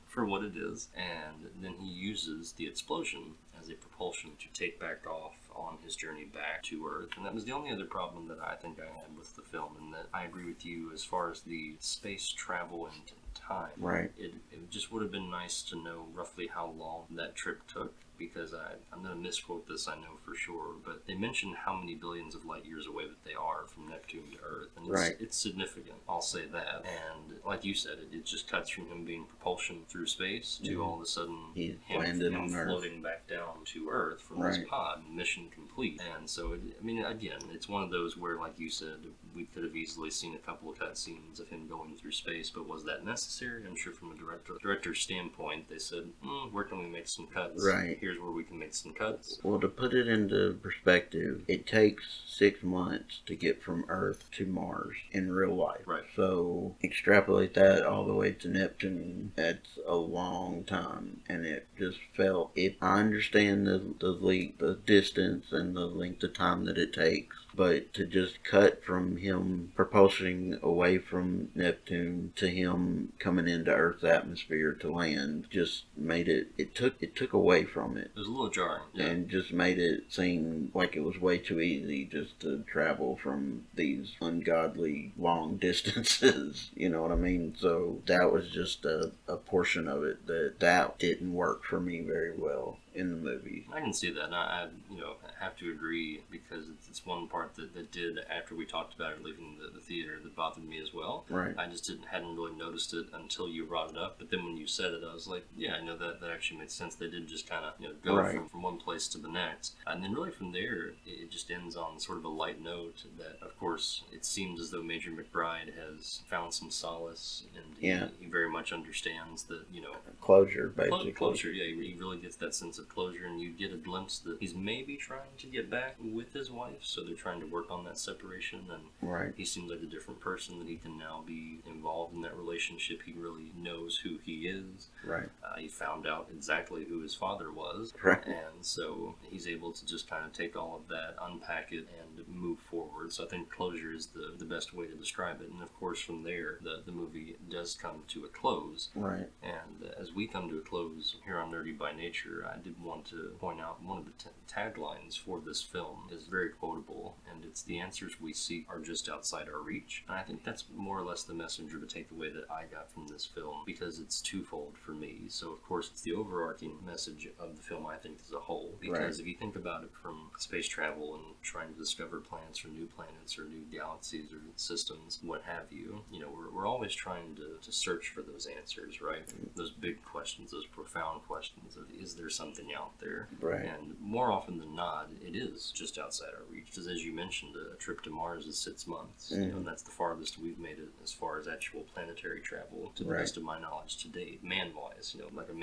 for what it is, and then he uses the explosion as a propulsion to take back off on his journey back to Earth. And that was the only other problem that I think I had with the film, and that I agree with you as far as the space travel and time. Right. It just would have been nice to know roughly how long that trip took, because I'm going to misquote this, I know for sure, but they mentioned how many billions of light years away that they are from Neptune to Earth, and it's significant, I'll say that. And like you said, it just cuts from him being propulsion through space to all of a sudden he's landed on Earth, floating back down to Earth from his pod, mission complete. And so, again, it's one of those where, like you said, we could have easily seen a couple of cut scenes of him going through space, but was that necessary? I'm sure from a director's standpoint, they said, where can we make some cuts? Right. Here's where we can make some cuts. Well, to put it into perspective, it takes 6 months to get from Earth to Mars in real life. Right. So extrapolate that all the way to Neptune. That's a long time, and it just felt it. I understand the distance and the length of time that it takes, but to just cut from him propulsing away from Neptune to him coming into Earth's atmosphere to land just made it took away from it. it. It was a little jarring, yeah. And just made it seem like it was way too easy just to travel from these ungodly long distances. You know what I mean? So that was just a portion of it that didn't work for me very well in the movie. I can see that, and I have to agree, because it's one part that did, after we talked about it leaving the theater, that bothered me as well. Right. I just hadn't really noticed it until you brought it up, but then when you said it, I was like, yeah, I know that actually makes sense. They did just kind of go Right. from one place to the next, and then really from there it just ends on sort of a light note that, of course, it seems as though Major McBride has found some solace, and he very much understands that, Closure, basically. Closure, yeah. He really gets that sense of closure, and you get a glimpse that he's maybe trying to get back with his wife, so they're trying to work on that separation, and right. he seems like a different person, that he can now be involved in that relationship. He really knows who he is. Right. He found out exactly who his father was, right. And so he's able to just kind of take all of that, unpack it, and move forward. So I think closure is the best way to describe it, and of course from there the movie does come to a close. Right. And as we come to a close here on Nerdy by Nature, I did want to point out one of the taglines for this film is very quotable, and it's "The answers we seek are just outside our reach." And I think that's more or less the message or the takeaway that I got from this film, because it's twofold for me. So of course it's the overarching message of the film, I think, as a whole, because if you think about it from space travel and trying to discover planets or new galaxies or systems, what have you, we're always trying to search for those answers, right? Those big questions, those profound questions of, is there something out there? Right. And more often than not, it is just outside our reach. Because as you mentioned, a trip to Mars is 6 months, and that's the farthest we've made it as far as actual planetary travel, to the best of my knowledge to date, man-wise. Like a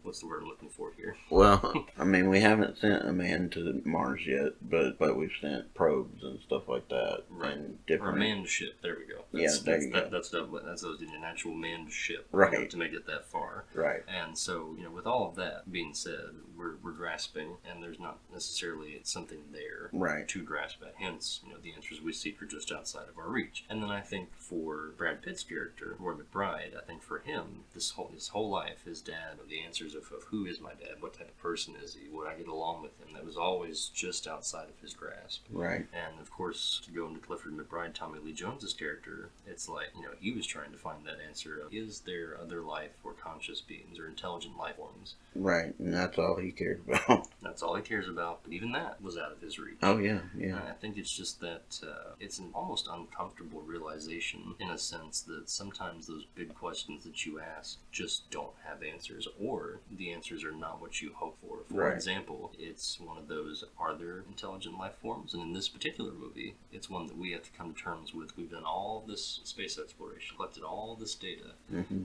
what's the word I'm looking for here? Well, I mean, we haven't sent a man to Mars yet, but we've sent probes and stuff like that. Right. And different... Or a manned ship. There we go. There you go. That's an actual manned ship. Right. To make it that far. Right. And so, with all of that being said, we're grasping, and there's not necessarily something there to grasp at. Hence, the answers we seek are just outside of our reach. And then I think for Brad Pitt's character, Roy McBride, I think for him, his whole life, his dad, the answers of who is my dad, what type of person is he, would I get along with him, that was always just outside of his grasp. Right. And of course, to go into Clifford McBride, Tommy Lee Jones's character, it's like, he was trying to find that answer of, is there other life or conscious beings or intelligent life forms? Right, and that's all he cared about. That's all he cares about, but even that was out of his reach. Oh, yeah. And I think it's just that it's an almost uncomfortable realization, in a sense, that sometimes those big questions that you ask just don't have answers, or the answers are not what you hope for. For example, it's one of those, are there intelligent life forms? And in this particular movie, it's one that we have to come to terms with. We've done all this space exploration, collected all this data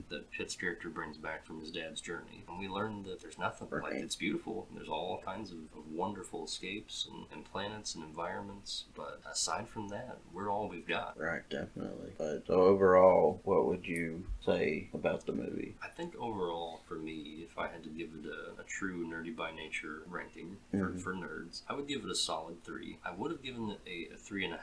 that Pitt's character brings back from his dad's journey, and we learned that there's nothing. Like, it's beautiful, and there's all kinds of wonderful escapes and planets and environments, but aside from that, we're all we've got. Right, definitely. But so overall, what would you say about the movie? I think overall, for me, if I had to give it a true Nerdy by Nature ranking for nerds, I would give it a solid 3. I would have given it a 3.5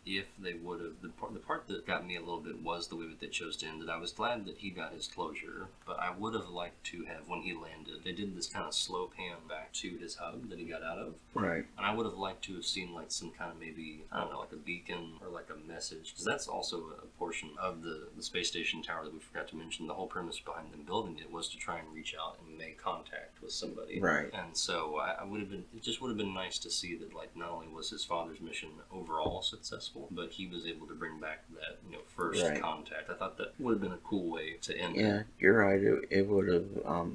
if they would have... The part that got me a little bit was the way that they chose to end it. I was glad that he got his closure, but I would have liked to have, when he landed, they did this kind of slow pan back to his hug that he got out of. Right. And I would have liked to have seen like some kind of, maybe, I don't know, like a beacon or like a message, because that's also a portion of the space station tower that we forgot to mention. The whole premise behind them building it was to try and reach out and make contact with somebody. Right. And so it just would have been nice to see that, like, not only was his father's mission overall successful, but he was able to bring back that, first contact. I thought that would have been a cool way to end it. Yeah, you're right. It would have...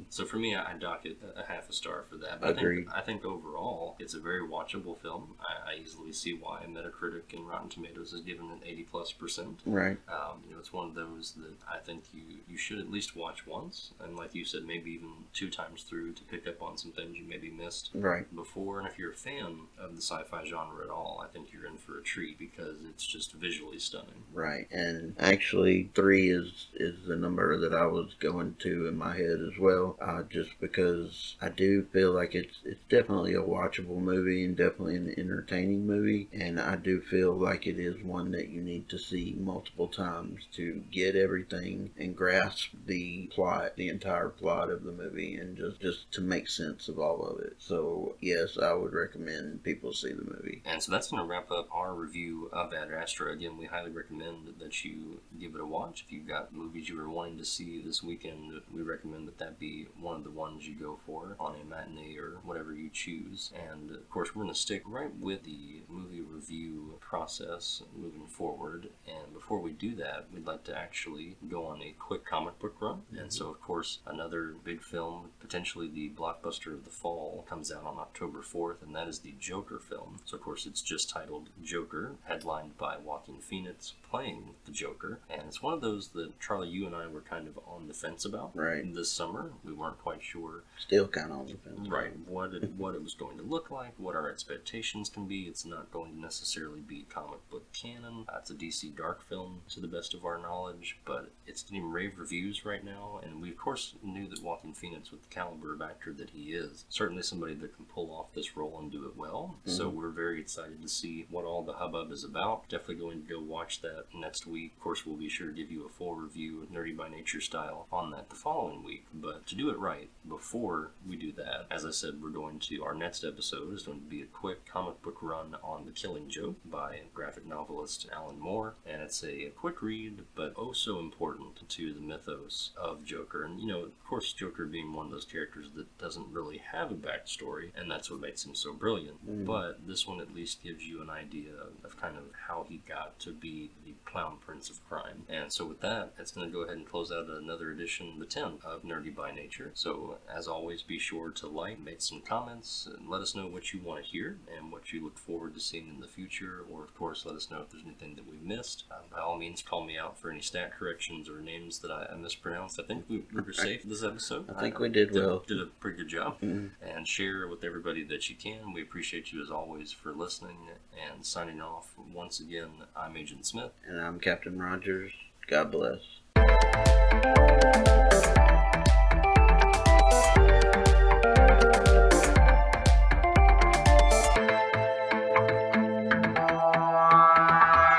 So for me, I dock it a half a star for that. But agreed. I think overall, it's a very watchable film. I easily see why Metacritic and Rotten Tomatoes has given it 80+%. Right. It's one of those that I think you should at least watch once, and like you said, maybe even 2 times through to pick up on some things you maybe missed before. And if you're a fan of the sci-fi genre at all, I think you're in for a treat, because it's just visually stunning. Right. And actually 3 is the number that I was going to in my head as well, just because I do feel like it's definitely a watchable movie and definitely an entertaining movie, and I do feel like it is one that you need to see multiple times to get everything and grasp the plot, the entire plot of the movie. movie and just to make sense of all of it. So yes, I would recommend people see the movie. And so that's going to wrap up our review of Ad Astra. Again, we highly recommend that you give it a watch. If you've got movies you were wanting to see this weekend, we recommend that be one of the ones you go for on a matinee or whatever you choose. And of course, we're going to stick right with the movie review process moving forward. And before we do that, we'd like to actually go on a quick comic book run. And so, of course, another big film, potentially the blockbuster of the fall, comes out on October 4th, and that is the Joker film. So, of course, it's just titled Joker, headlined by Joaquin Phoenix playing the Joker. And it's one of those that, Charlie, you and I were kind of on the fence about this summer. We weren't quite sure. Still kind of on the fence. Right. What it was going to look like, what our expectations can be. It's not going to necessarily be comic book canon. It's a DC Dark film, to the best of our knowledge, but it's getting rave reviews right now, and we, of course, knew that Joaquin Phoenix, with the caliber of actor that he is, certainly somebody that can pull off this role and do it well. So we're very excited to see what all the hubbub is about. Definitely going to go watch that next week. Of course, we'll be sure to give you a full review, Nerdy by Nature style, on that the following week. But to do it right, before we do that, as I said, our next episode is going to be a quick comic book run on The Killing Joke by graphic novelist Alan Moore. And it's a quick read, but oh so important to the mythos of Joker. And, of course, Joker being one of those characters that doesn't really have a backstory, and that's what makes him so brilliant. But this one at least gives you an idea of kind of how he got to be the clown prince of crime. And so with that, it's going to go ahead and close out another edition, the 10th of Nerdy by Nature. So as always, be sure to like, make some comments, and let us know what you want to hear and what you look forward to seeing in the future. Or of course, let us know if there's anything that we missed. By all means, call me out for any stat corrections or names that I mispronounced. I think we were safe this episode. I think we did well. Did a pretty good job. And share with everybody that you can. We appreciate you as always for listening. And signing off once again, I'm Agent Smith. And I'm Captain Rogers. God bless.